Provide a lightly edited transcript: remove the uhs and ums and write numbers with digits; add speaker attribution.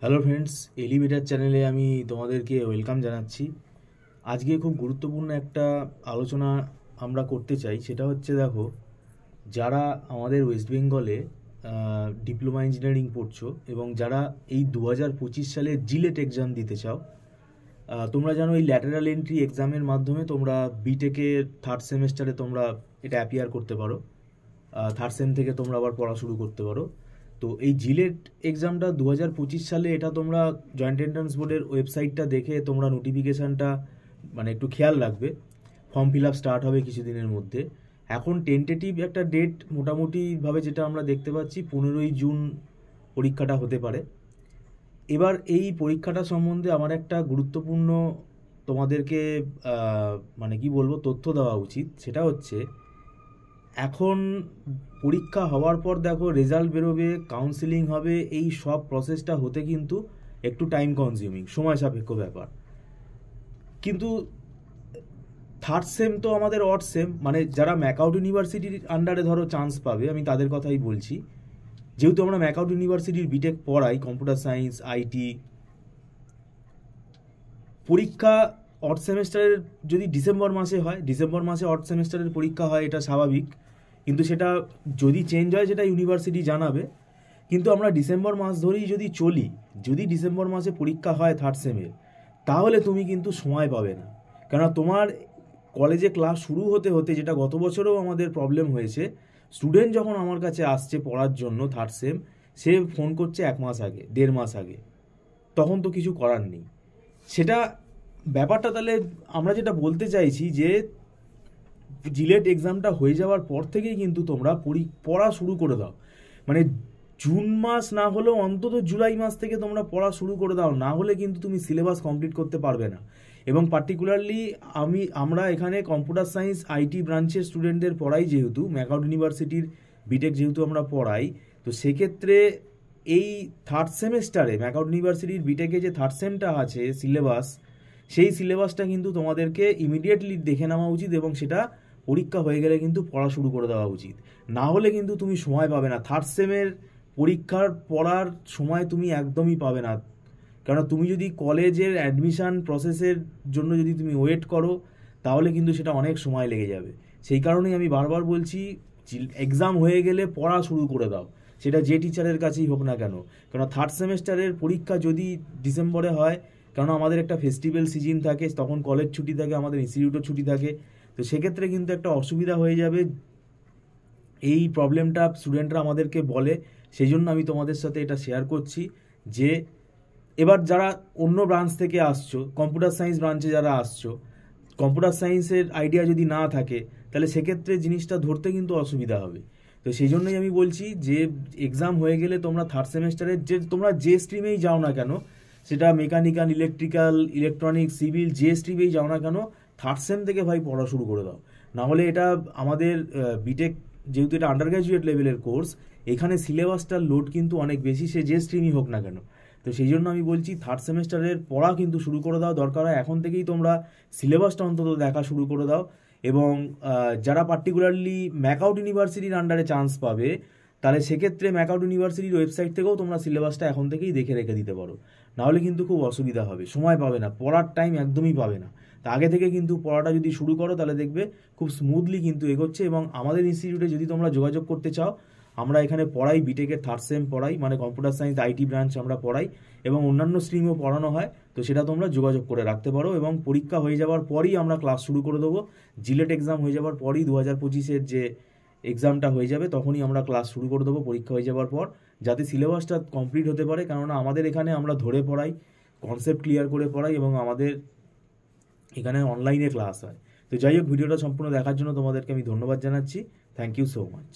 Speaker 1: Hello friends, elevator চ্যানেলে আমি তোমাদেরকে ওয়েলকাম জানাচ্ছি। আজকে খুব গুরুত্বপূর্ণ একটা আলোচনা আমরা করতে চাই। সেটা হচ্ছে, দেখো, যারা আমাদের ওয়েস্ট বেঙ্গলে ডিপ্লোমা ইঞ্জিনিয়ারিং পড়ছো এবং যারা এই 2025 সালে জিলেট এক্সাম দিতে চাও, তোমরা জানো এই ল্যাটারাল এন্ট্রি এক্সামের মাধ্যমে তোমরা বিটেকের থার্ড সেমেস্টারে তোমরা এটা অ্যাপিয়ার করতে পারো। থার্ড সেম থেকে তোমরা আবার পড়া শুরু করতে পারো। তো এই জিলেট এক্সামটা 2025 সালে, এটা তোমরা জয়েন্ট এন্ট্রান্স বোর্ডের ওয়েবসাইটটা দেখে তোমরা নোটিফিকেশানটা মানে একটু খেয়াল রাখবে। ফর্ম ফিল আপ স্টার্ট হবে কিছুদিনের মধ্যে। এখন টেন্টেটিভ একটা ডেট মোটামুটিভাবে যেটা আমরা দেখতে পাচ্ছি, 15ই জুন পরীক্ষাটা হতে পারে। এবার এই পরীক্ষাটা সম্বন্ধে আমার একটা গুরুত্বপূর্ণ তোমাদেরকে মানে কি বলবো, তথ্য দেওয়া উচিত। সেটা হচ্ছে, এখন পরীক্ষা হওয়ার পর দেখো রেজাল্ট বেরোবে, কাউন্সিলিং হবে, এই সব প্রসেসটা হতে কিন্তু একটু টাইম কনজিউমিং, সময় সাপেক্ষ ব্যাপার। কিন্তু থার্ড সেম তো আমাদের অড সেম, মানে যারা ম্যাকআউট ইউনিভার্সিটির আন্ডারে ধরো চান্স পাবে, আমি তাদের কথাই বলছি। যেহেতু আমরা ম্যাকআউট ইউনিভার্সিটির বিটেক পড়াই, কম্পিউটার সায়েন্স, আইটি, পরীক্ষা অড সেমেস্টারের যদি ডিসেম্বর মাসে হয়, ডিসেম্বর মাসে অড সেমেস্টারের পরীক্ষা হয়, এটা স্বাভাবিক। কিন্তু সেটা যদি চেঞ্জ হয় সেটা ইউনিভার্সিটি জানাবে। কিন্তু আমরা ডিসেম্বর মাস ধরেই যদি চলি, যদি ডিসেম্বর মাসে পরীক্ষা হয় থার্ড সেমের, তাহলে তুমি কিন্তু সময় পাবে না। কেননা তোমার কলেজে ক্লাস শুরু হতে হতে, যেটা গত বছরেও আমাদের প্রবলেম হয়েছে, স্টুডেন্ট যখন আমার কাছে আসছে পড়ার জন্য থার্ড সেম, সে ফোন করছে 1 মাস আগে, 1.5 মাস আগে, তখন তো কিছু করার নেই। সেটা ব্যাপারটা তাহলে আমরা যেটা বলতে চাইছি যে জিলেট এক্সামটা হয়ে যাওয়ার পর থেকেই কিন্তু তোমরা পড়া শুরু করে দাও। মানে জুন মাস না হলেও অন্তত জুলাই মাস থেকে তোমরা পড়া শুরু করে দাও, না হলে কিন্তু তুমি সিলেবাস কমপ্লিট করতে পারবে না। এবং পার্টিকুলারলি আমরা এখানে কম্পিউটার সায়েন্স আইটি ব্রাঞ্চের স্টুডেন্টদের পড়াই, যেহেতু ম্যাকআউট ইউনিভার্সিটির বিটেক যেহেতু আমরা পড়াই, তো সেক্ষেত্রে এই থার্ড সেমেস্টারে ম্যাকআউট ইউনিভার্সিটির বিটেকে যে থার্ড সেমটা আছে সিলেবাস, সেই সিলেবাসটা কিন্তু তোমাদেরকে ইমিডিয়েটলি দেখে নেওয়া উচিত এবং সেটা পরীক্ষা হয়ে গেলে কিন্তু পড়া শুরু করে দেওয়া উচিত। না হলে কিন্তু তুমি সময় পাবে না, থার্ড সেমের পরীক্ষার পড়ার সময় তুমি একদমই পাবে না। কারণ তুমি যদি কলেজের অ্যাডমিশন প্রসেসের জন্য যদি তুমি ওয়েট করো, তাহলে কিন্তু সেটা অনেক সময় লেগে যাবে। সেই কারণেই আমি বারবার বলছি, এক্সাম হয়ে গেলে পড়া শুরু করে দাও, সেটা যে টিচারের কাছেই হোক না কেন। কারণ থার্ড সেমেস্টারের পরীক্ষা যদি ডিসেম্বরে হয়, কারণ আমাদের একটা ফেস্টিভ্যাল সিজন থাকে, তখন কলেজ ছুটি থাকে, আমাদের ইনস্টিটিউটও ছুটি থাকে, তো সেক্ষেত্রে কিন্তু একটা অসুবিধা হয়ে যাবে। এই প্রবলেমটা স্টুডেন্টরা আমাদেরকে বলে, সেই জন্য আমি তোমাদের সাথে এটা শেয়ার করছি যে এবার যারা অন্য ব্রাঞ্চ থেকে আসছো, কম্পিউটার সায়েন্স ব্রাঞ্চে যারা আসছো, কম্পিউটার সায়েন্সের আইডিয়া যদি না থাকে, তাহলে সেক্ষেত্রে জিনিসটা ধরতে কিন্তু অসুবিধা হবে। তো সেই জন্যই আমি বলছি যে এক্সাম হয়ে গেলে তোমরা থার্ড সেমেস্টারের তোমরা যে স্ট্রিমেই যাও না কেন, সেটা মেকানিক্যাল, ইলেকট্রিক্যাল, ইলেকট্রনিক্স, সিভিল, যে স্ট্রিমেই যাও না কেন, থার্ড সেম থেকে ভাই পড়া শুরু করে দাও। না হলে এটা আমাদের বিটেক, যেহেতু এটা আন্ডার গ্র্যাজুয়েট লেভেলের কোর্স, এখানে সিলেবাসটার লোড কিন্তু অনেক বেশি, সে যে স্ট্রিমই হোক না কেন। তো সেই জন্য আমি বলছি থার্ড সেমেস্টারের পড়া কিন্তু শুরু করে দাও, দরকার হয় এখন থেকেই তোমরা সিলেবাসটা অন্তত দেখা শুরু করে দাও। এবং যারা পার্টিকুলারলি ম্যাকআউট ইউনিভার্সিটির আন্ডারে চান্স পাবে, তাহলে সেক্ষেত্রে ম্যাকআউট ইউনিভার্সিটির ওয়েবসাইট থেকেও তোমরা সিলেবাসটা এখন থেকেই দেখে রেখে দিতে পারো। নাহলে কিন্তু খুব অসুবিধা হবে, সময় পাবে না, পড়ার টাইম একদমই পাবে না। তা আগে থেকে কিন্তু পড়াটা যদি শুরু করো, তাহলে দেখবে খুব স্মুথলি কিন্তু এগোচ্ছে। এবং আমাদের ইনস্টিটিউটে যদি তোমরা যোগাযোগ করতে চাও, আমরা এখানে পড়াই, বিটেকের থার্ড সেম পড়াই, মানে কম্পিউটার সায়েন্স আইটি ব্রাঞ্চ আমরা পড়াই, এবং অন্যান্য স্ট্রিমও পড়ানো হয়। তো সেটা তোমরা যোগাযোগ করে রাখতে পারো। এবং পরীক্ষা হয়ে যাওয়ার পরই আমরা ক্লাস শুরু করে দেবো। জিলেট এক্সাম হয়ে যাওয়ার পরই 2025-এর যে এক্সামটা হয়ে যাবে, তখনই আমরা ক্লাস শুরু করে দেবো পরীক্ষা হয়ে যাওয়ার পর, যাতে সিলেবাসটা কমপ্লিট হতে পারে। কেননা আমাদের এখানে আমরা ধরে পড়াই, কনসেপ্ট ক্লিয়ার করে পড়াই, এবং আমাদের এখানে অনলাইনে ক্লাস হয়। তো যাই হোক, ভিডিওটা সম্পূর্ণ দেখার জন্য তোমাদেরকে আমি ধন্যবাদ জানাচ্ছি। Thank you so much.